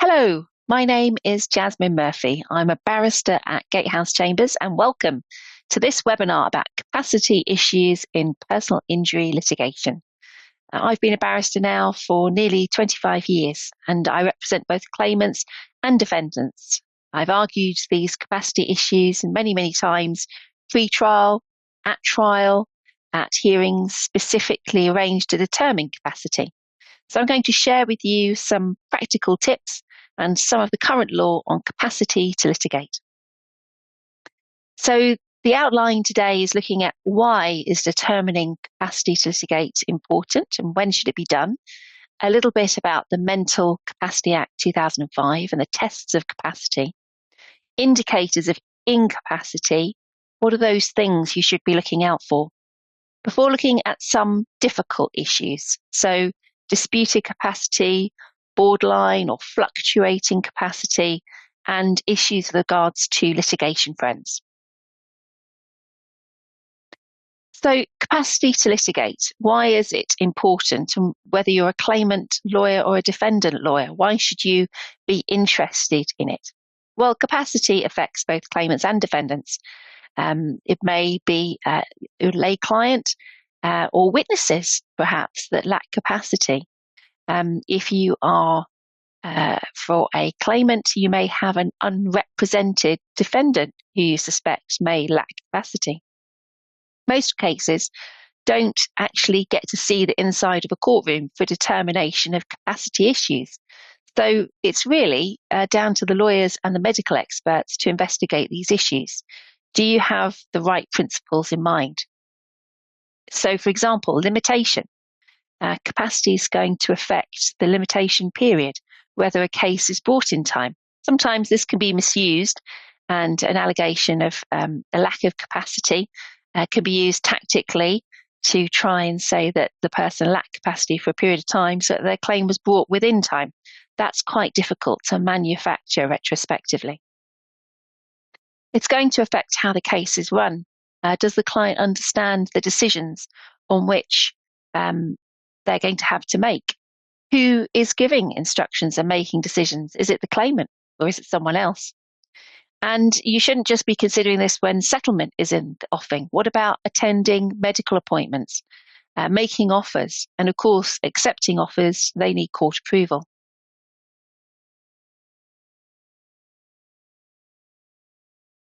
Hello, my name is Jasmine Murphy. I'm a barrister at Gatehouse Chambers, and welcome to this webinar about capacity issues in personal injury litigation. I've been a barrister now for nearly 25 years, and I represent both claimants and defendants. I've argued these capacity issues many times pre-trial, at trial, at hearings specifically arranged to determine capacity. So I'm going to share with you some practical tips and some of the current law on capacity to litigate. So the outline today is looking at why is determining capacity to litigate important and when should it be done, a little bit about the Mental Capacity Act 2005 and the tests of capacity, indicators of incapacity, what are those things you should be looking out for, before looking at some difficult issues. So disputed capacity, borderline or fluctuating capacity, and issues with regards to litigation friends. So capacity to litigate, why is it important? And whether you're a claimant lawyer or a defendant lawyer, why should you be interested in it? Well, capacity affects both claimants and defendants. It may be a lay client or witnesses, perhaps, that lack capacity. If you are for a claimant, you may have an unrepresented defendant who you suspect may lack capacity. Most cases don't actually get to see the inside of a courtroom for determination of capacity issues. So it's really down to the lawyers and the medical experts to investigate these issues. Do you have the right principles in mind? So, for example, limitation. Capacity is going to affect the limitation period, whether a case is brought in time. Sometimes this can be misused, and an allegation of a lack of capacity can be used tactically to try and say that the person lacked capacity for a period of time so that their claim was brought within time. That's quite difficult to manufacture retrospectively. It's going to affect how the case is run. Does the client understand the decisions on which they're going to have to make? Who is giving instructions and making decisions? Is it the claimant or is it someone else? And you shouldn't just be considering this when settlement is in the offing. What about attending medical appointments, making offers, and of course, accepting offers? They need court approval.